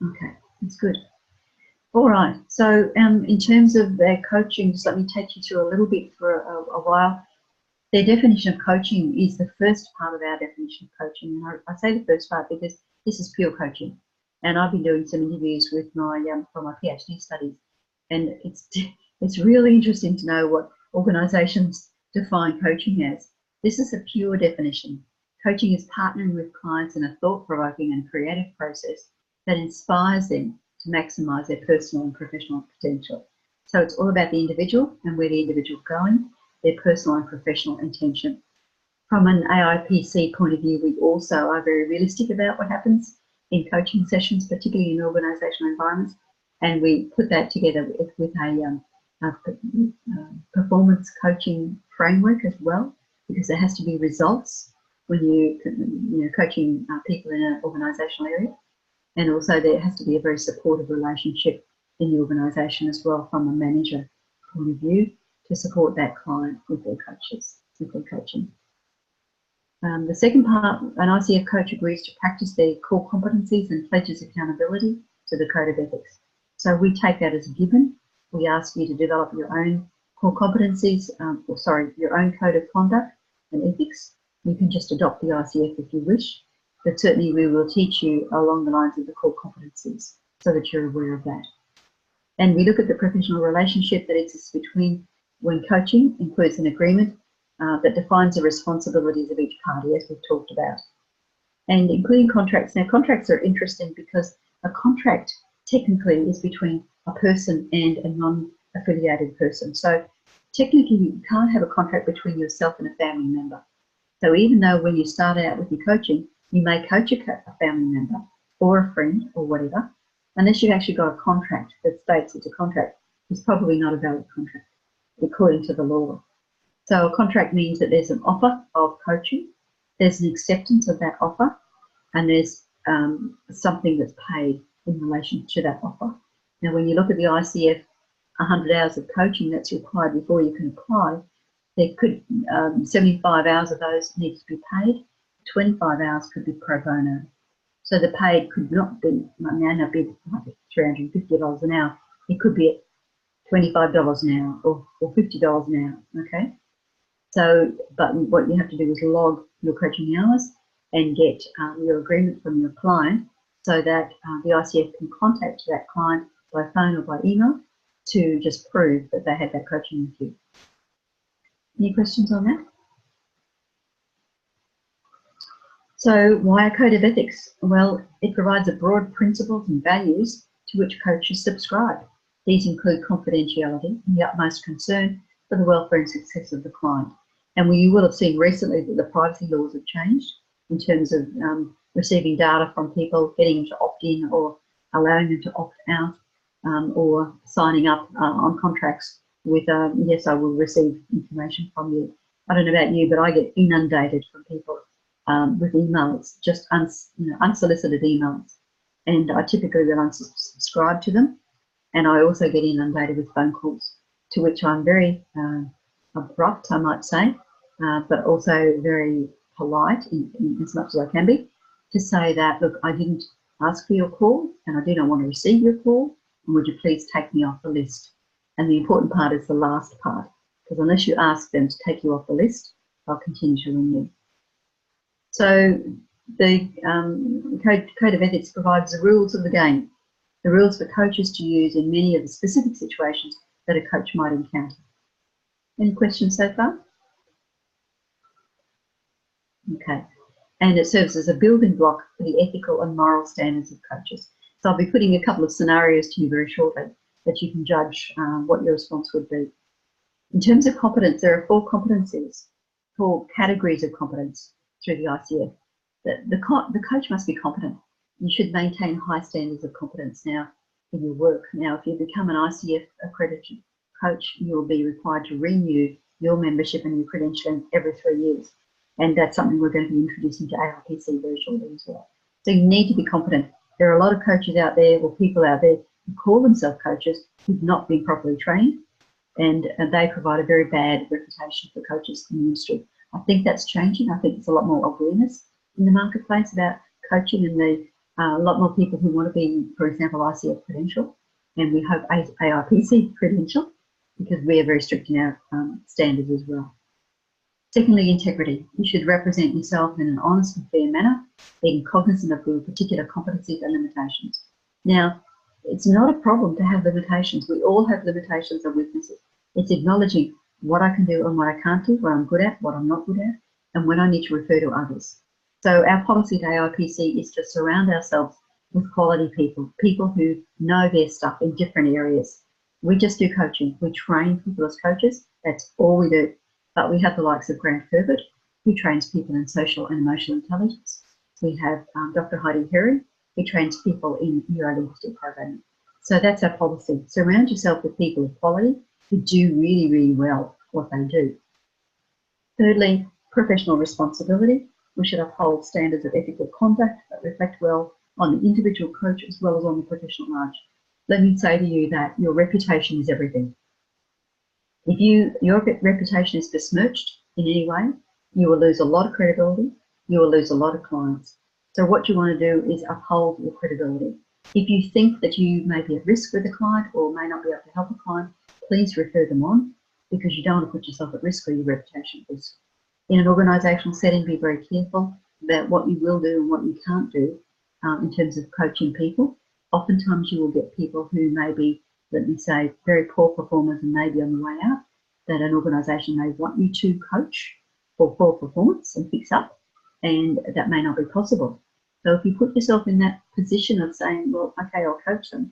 Okay, that's good. All right, so in terms of their coaching, just let me take you through a little bit for a while. Their definition of coaching is the first part of our definition of coaching. And I say the first part because this is pure coaching. And I've been doing some interviews with my for my PhD studies, and it's really interesting to know what organisations define coaching as. This is a pure definition. Coaching is partnering with clients in a thought-provoking and creative process that inspires them to maximise their personal and professional potential. So it's all about the individual and where the individual is going, their personal and professional intention. From an AIPC point of view, we also are very realistic about what happens in coaching sessions, particularly in organisational environments, and we put that together with a performance coaching framework as well, because there has to be results when you're coaching people in an organisational area. And also there has to be a very supportive relationship in the organisation as well from a manager point of view to support that client with their coaches, with their coaching. The second part, an ICF coach agrees to practice their core competencies and pledges accountability to the Code of Ethics. So we take that as a given. We ask you to develop your own core competencies, your own code of conduct and ethics. You can just adopt the ICF if you wish, but certainly we will teach you along the lines of the core competencies so that you're aware of that. And we look at the professional relationship that exists between when coaching includes an agreement that defines the responsibilities of each party, as we've talked about, and including contracts. Now, contracts are interesting because a contract technically is between a person and a non-affiliated person. So technically you can't have a contract between yourself and a family member. So even though when you start out with your coaching, you may coach a family member or a friend or whatever, unless you've actually got a contract that states it's a contract, it's probably not a valid contract according to the law. So a contract means that there's an offer of coaching, there's an acceptance of that offer, and there's something that's paid in relation to that offer. Now, when you look at the ICF 100 hours of coaching that's required before you can apply, there could 75 hours of those need to be paid, 25 hours could be pro bono. So the paid could not be, may not be like $350 an hour. It could be at $25 an hour or $50 an hour, okay? So, but what you have to do is log your coaching hours and get your agreement from your client so that the ICF can contact that client by phone or by email to just prove that they had that coaching with you. Any questions on that? So why a code of ethics? Well, it provides a broad principles and values to which coaches subscribe. These include confidentiality and the utmost concern for the welfare and success of the client. And you will have seen recently that the privacy laws have changed in terms of receiving data from people, getting them to opt in or allowing them to opt out, or signing up on contracts with, yes, I will receive information from you. I don't know about you, but I get inundated from people with emails, just unsolicited emails. And I typically will unsubscribe to them. And I also get inundated with phone calls, to which I'm very abrupt, I might say, but also very polite in as much as I can be, to say that, look, I didn't ask for your call and I do not want to receive your call, and would you please take me off the list? And the important part is the last part, because unless you ask them to take you off the list, they'll continue to ring you. So the Code of Ethics provides the rules of the game, the rules for coaches to use in many of the specific situations that a coach might encounter. Any questions so far? Okay. And it serves as a building block for the ethical and moral standards of coaches. So I'll be putting a couple of scenarios to you very shortly that you can judge what your response would be. In terms of competence, there are 4 competencies, 4 categories of competence through the ICF. The coach must be competent. You should maintain high standards of competence now in your work. Now, if you become an ICF accredited coach, you will be required to renew your membership and your credentialing every 3 years. And that's something we're going to be introducing to ARPC very shortly as well. So you need to be competent. There are a lot of coaches out there, or people out there, who call themselves coaches who've not been properly trained, and they provide a very bad reputation for coaches in the industry. I think that's changing. I think there's a lot more awareness in the marketplace about coaching, and a lot more people who want to be, for example, ICF credential, and we hope ARPC credential, because we are very strict in our standards as well. Secondly, integrity. You should represent yourself in an honest and fair manner, being cognizant of your particular competencies and limitations. Now, it's not a problem to have limitations. We all have limitations and weaknesses. It's acknowledging what I can do and what I can't do, what I'm good at, what I'm not good at, and when I need to refer to others. So our policy at ARPC is to surround ourselves with quality people, people who know their stuff in different areas. We just do coaching. We train people as coaches. That's all we do. But we have the likes of Grant Herbert, who trains people in social and emotional intelligence. We have Dr. Heidi Herring, who trains people in neuro-linguistic programming. So that's our policy. Surround yourself with people of quality who do really, really well what they do. Thirdly, professional responsibility. We should uphold standards of ethical conduct that reflect well on the individual coach as well as on the professional large. Let me say to you that your reputation is everything. If your reputation is besmirched in any way, you will lose a lot of credibility, you will lose a lot of clients. So what you want to do is uphold your credibility. If you think that you may be at risk with a client or may not be able to help a client, please refer them on, because you don't want to put yourself at risk or your reputation at risk. In an organisational setting, be very careful about what you will do and what you can't do in terms of coaching people. Oftentimes you will get people who may be, let me say, very poor performers and maybe on the way out, that an organisation may want you to coach for poor performance and fix up, and that may not be possible. So if you put yourself in that position of saying, well, okay, I'll coach them,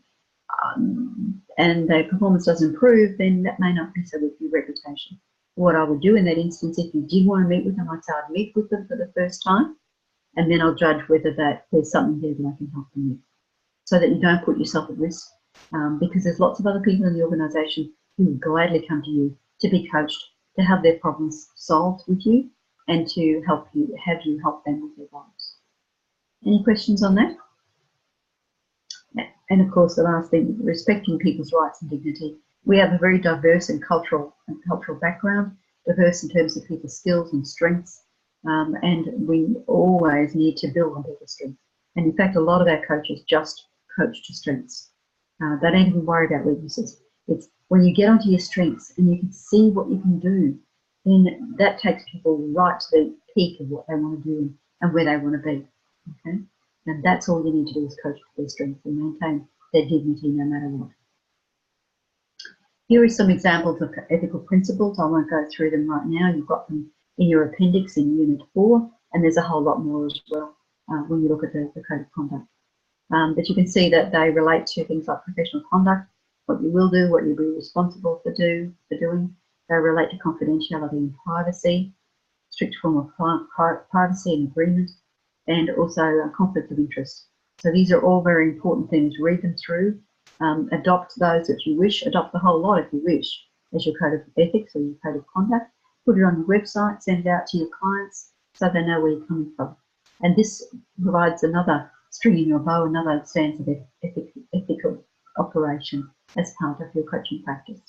and their performance doesn't improve, then that may not be so good for your reputation. What I would do in that instance, if you did want to meet with them, I'd say I'd meet with them for the first time, and then I'll judge whether there's something there that I can help them with, so that you don't put yourself at risk, because there's lots of other people in the organisation who would gladly come to you to be coached, to have their problems solved with you, and to have you help them with their goals. Any questions on that? And of course, the last thing, respecting people's rights and dignity. We have a very diverse and cultural background, diverse in terms of people's skills and strengths, And we always need to build on people's strengths. And in fact, a lot of our coaches just coach to strengths. They don't even worry about weaknesses. It's when you get onto your strengths and you can see what you can do, then that takes people right to the peak of what they want to do and where they want to be. Okay, and that's all you need to do is coach to their strengths and maintain their dignity no matter what. Here are some examples of ethical principles. I won't go through them right now. You've got them in your appendix in Unit 4, and there's a whole lot more as well when you look at the Code of Conduct. But you can see that they relate to things like professional conduct, what you will do, what you'll be responsible for doing. They relate to confidentiality and privacy, strict form of privacy and agreement, and also a conflict of interest. So these are all very important things. Read them through, adopt those that you wish, adopt the whole lot if you wish as your code of ethics or your code of conduct. Put it on your website, send it out to your clients so they know where you're coming from. And this provides another string in your bow, another stance of ethical operation as part of your coaching practice.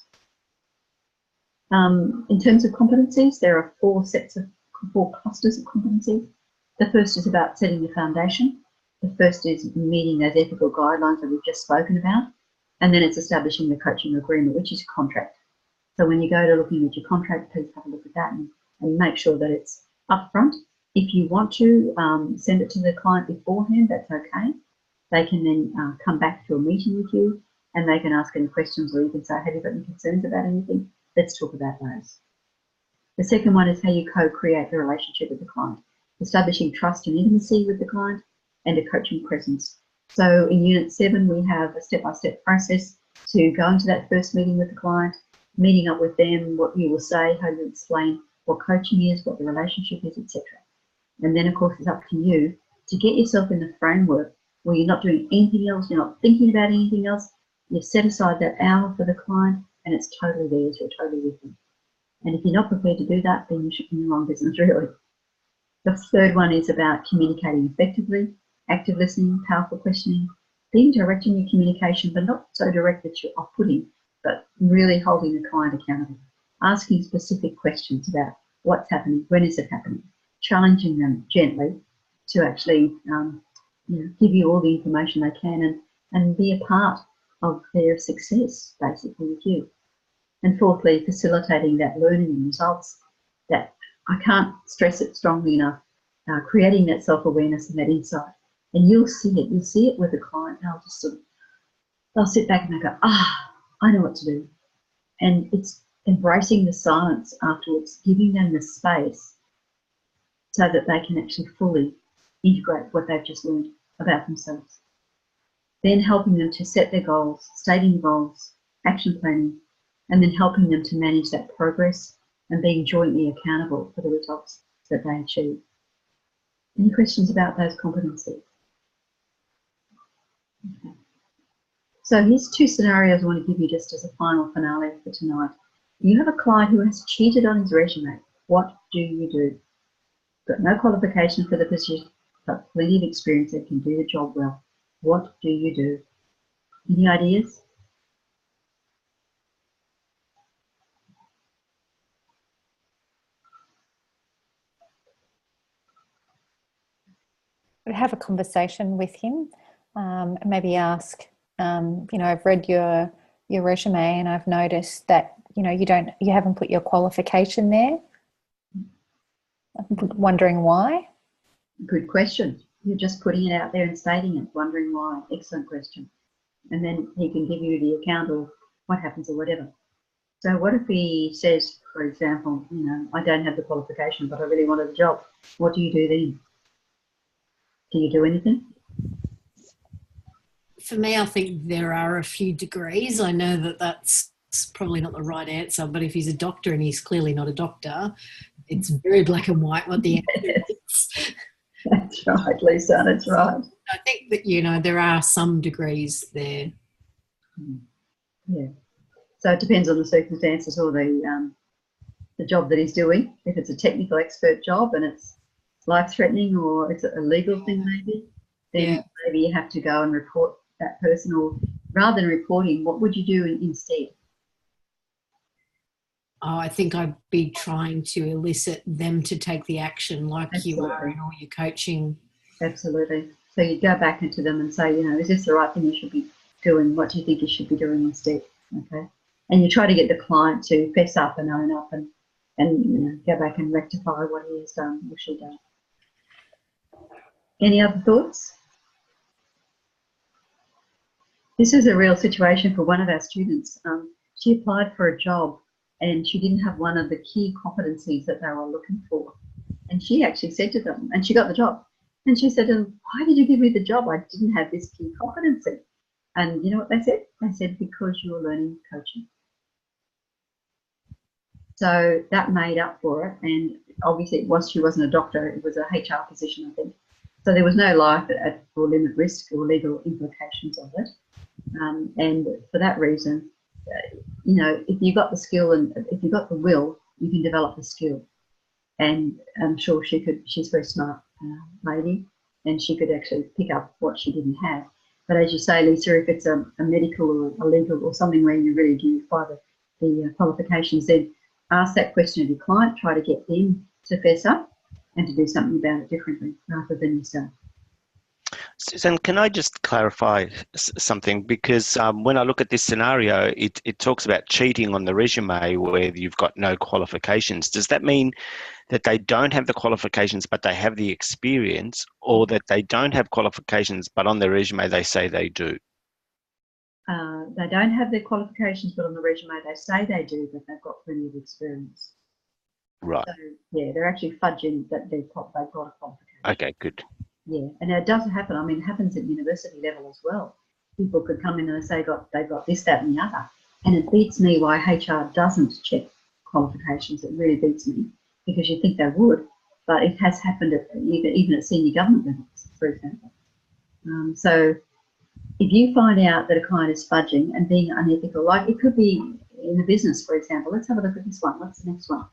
In terms of competencies, there are four clusters of competencies. The first is about setting the foundation. The first is meeting those ethical guidelines that we've just spoken about. And then it's establishing the coaching agreement, which is contract. So when you go to looking at your contract, please have a look at that and make sure that it's upfront. If you want to send it to the client beforehand, that's okay. They can then come back to a meeting with you and they can ask any questions, or you can say, have you got any concerns about anything? Let's talk about those. The second one is how you co-create the relationship with the client, establishing trust and intimacy with the client and a coaching presence. So in Unit 7, we have a step-by-step process to go into that first meeting with the client, meeting up with them, what you will say, how you explain what coaching is, what the relationship is, etc. And then, of course, it's up to you to get yourself in the framework where you're not doing anything else, you're not thinking about anything else. You set aside that hour for the client and it's totally theirs, you're totally with them. And if you're not prepared to do that, then you should be in the wrong business, really. The third one is about communicating effectively, active listening, powerful questioning, being direct in your communication, but not so direct that you're off-putting, but really holding the client accountable, asking specific questions about what's happening, when is it happening, challenging them gently to actually give you all the information they can and be a part of their success, basically, with you. And fourthly, facilitating that learning and results. That I can't stress it strongly enough, creating that self-awareness and that insight. And you'll see it with a client. They'll sit back and they go, I know what to do. And it's embracing the silence afterwards, giving them the space so that they can actually fully integrate what they've just learned about themselves. Then helping them to set their goals, stating goals, action planning, and then helping them to manage that progress and being jointly accountable for the results that they achieve. Any questions about those competencies? Okay. So here's two scenarios I want to give you just as a final finale for tonight. You have a client who has cheated on his resume. What do you do? Got no qualification for the position, but plenty of experience that can do the job well. What do you do? Any ideas? Have a conversation with him, maybe ask, I've read your resume and I've noticed that, you haven't put your qualification there. I'm wondering why. Good question. You're just putting it out there and stating it, wondering why. Excellent question. And then he can give you the account of what happens or whatever. So what if he says, for example, I don't have the qualification, but I really wanted the job. What do you do then? Do you do anything? For me, I think there are a few degrees. I know that that's probably not the right answer, but if he's a doctor and he's clearly not a doctor, it's very black and white what the answer is. That's right, Lisa, that's right. I think that, there are some degrees there. Yeah. So it depends on the circumstances or the job that he's doing. If it's a technical expert job and it's life-threatening or it's a legal thing maybe, then maybe you have to go and report that person, or rather than reporting, what would you do instead? I think I'd be trying to elicit them to take the action like you are Absolutely. in all your coaching. Absolutely. So you go back into them and say, you know, is this the right thing you should be doing? What do you think you should be doing instead? Okay. And you try to get the client to fess up and own up and you know, go back and rectify what he has done or she done. Any other thoughts? This is a real situation for one of our students. She applied for a job and she didn't have one of the key competencies that they were looking for. And she actually said to them, and she got the job, and she said to them, why did you give me the job? I didn't have this key competency. And you know what they said? They said, because you were learning coaching. So that made up for it. And obviously she wasn't a doctor, it was a HR position, I think. So there was no life or limit risk or legal implications of it. And for that reason, you know, if you've got the skill and if you've got the will, you can develop the skill. And I'm sure she could. She's a very smart lady, and she could actually pick up what she didn't have. But as you say, Lisa, if it's a medical or a legal or something where you really do require the qualifications, then ask that question of your client, try to get them to fess up and to do something about it differently rather than yourself. Susan, can I just clarify something? Because when I look at this scenario, it talks about cheating on the resume where you've got no qualifications. Does that mean that they don't have the qualifications but they have the experience, or that they don't have qualifications but on their resume they say they do? They don't have their qualifications, but on the resume they say they do, but they've got plenty of experience. Right. So, yeah, they're actually fudging that they've got a qualification. Okay, good. Yeah, and it does happen. I mean, it happens at university level as well. People could come in and say they've got this, that, and the other. And it beats me why HR doesn't check qualifications. It really beats me, because you think they would, but it has happened even at senior government levels, for example. So if you find out that a client is fudging and being unethical, like it could be in a business, for example. Let's have a look at this one. What's the next one?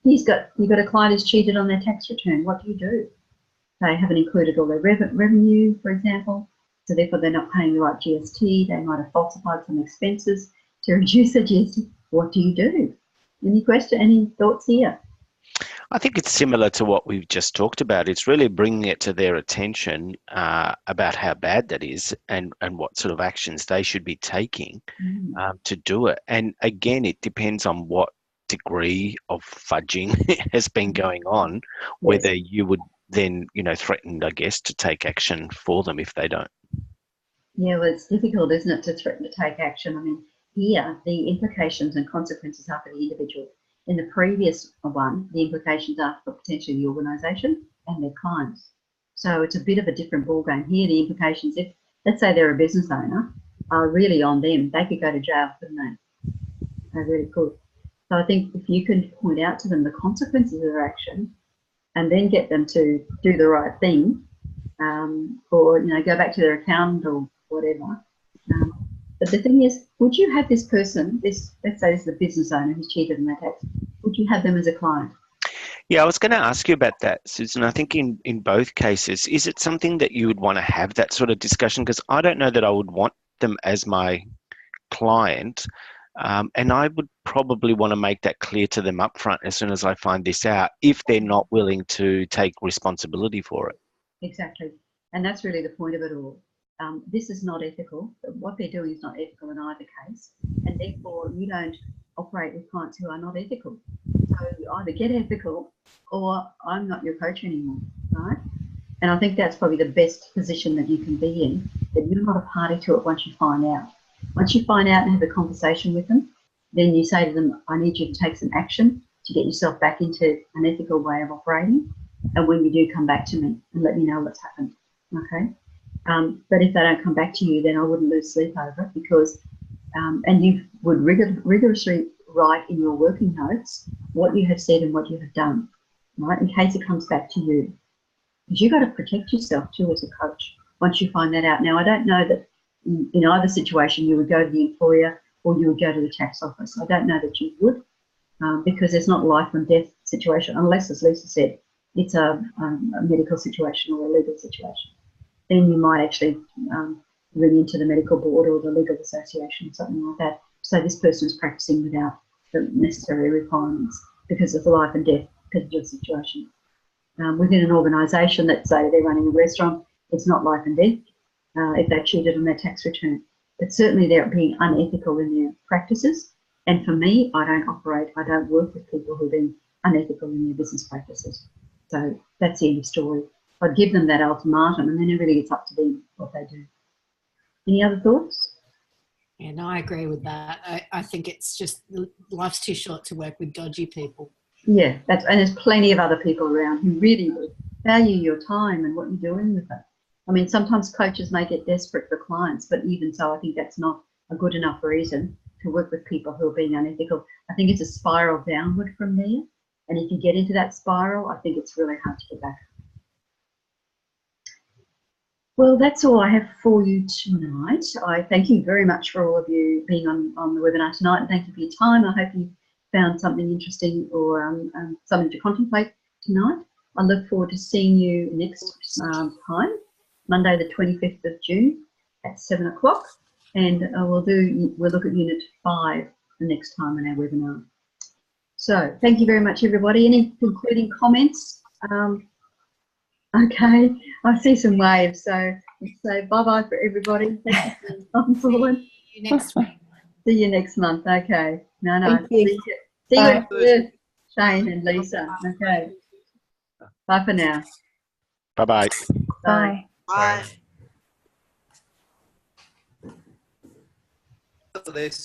You've got a client who's cheated on their tax return. What do you do? They haven't included all their revenue, for example, so therefore they're not paying the right GST. They might have falsified some expenses to reduce the GST. What do you do? Any thoughts here? I think it's similar to what we've just talked about. It's really bringing it to their attention about how bad that is and what sort of actions they should be taking to do it. And again, it depends on what degree of fudging has been going on, whether you would then, threatened, I guess, to take action for them if they don't. Yeah, well, it's difficult, isn't it, to threaten to take action? I mean, here, the implications and consequences are for the individual. In the previous one, the implications are for potentially the organisation and their clients. So it's a bit of a different ballgame. Here, the implications, if, let's say they're a business owner, are really on them. They could go to jail, couldn't they? They really could. So I think if you can point out to them the consequences of their action, and then get them to do the right thing, or go back to their accountant or whatever. But the thing is, would you have this person, let's say this is a business owner who's cheated on their tax, would you have them as a client? Yeah, I was going to ask you about that, Susan. I think in both cases, is it something that you would want to have that sort of discussion? Because I don't know that I would want them as my client. And I would probably want to make that clear to them up front as soon as I find this out, if they're not willing to take responsibility for it. Exactly. And that's really the point of it all. This is not ethical. What they're doing is not ethical in either case. And therefore, you don't operate with clients who are not ethical. So you either get ethical or I'm not your coach anymore, right? And I think that's probably the best position that you can be in, that you're not a party to it once you find out. Once you find out and have a conversation with them, then you say to them, I need you to take some action to get yourself back into an ethical way of operating. And when you do, come back to me and let me know what's happened, okay? But if they don't come back to you, then I wouldn't lose sleep over it, because, and you would rigorously write in your working notes what you have said and what you have done, right, in case it comes back to you. Because you've got to protect yourself too as a coach once you find that out. Now, I don't know that in either situation you would go to the employer or you would go to the tax office. I don't know that you would, because there's not a life and death situation, unless, as Lisa said, it's a medical situation or a legal situation. Then you might actually ring into the medical board or the legal association or something like that. So this person is practicing without the necessary requirements because of the life and death particular situation. Within an organisation, let's say they're running a restaurant, it's not life and death if they cheated on their tax return. But certainly they're being unethical in their practices. And for me, I don't work with people who are being unethical in their business practices. So that's the end of story. I'd give them that ultimatum and then it really gets up to them what they do. Any other thoughts? Yeah, no, I agree with that. I think it's just life's too short to work with dodgy people. Yeah, and there's plenty of other people around who really value your time and what you're doing with it. I mean, sometimes coaches may get desperate for clients, but even so, I think that's not a good enough reason to work with people who are being unethical. I think it's a spiral downward from there. And if you get into that spiral, I think it's really hard to get back. Well, that's all I have for you tonight. I thank you very much for all of you being on the webinar tonight, and thank you for your time. I hope you found something interesting or something to contemplate tonight. I look forward to seeing you next time, Monday the 25th of June at 7 o'clock, and we'll look at Unit 5 the next time in our webinar. So thank you very much, everybody. Any concluding comments? Okay, I see some waves, so bye-bye for everybody. Thank you for coming forward. See you next week. See you next month. Okay. No. Thank you. See you Bye. in Perth, Shane and Lisa. Okay. Bye for now. Bye-bye. Bye. Bye. This.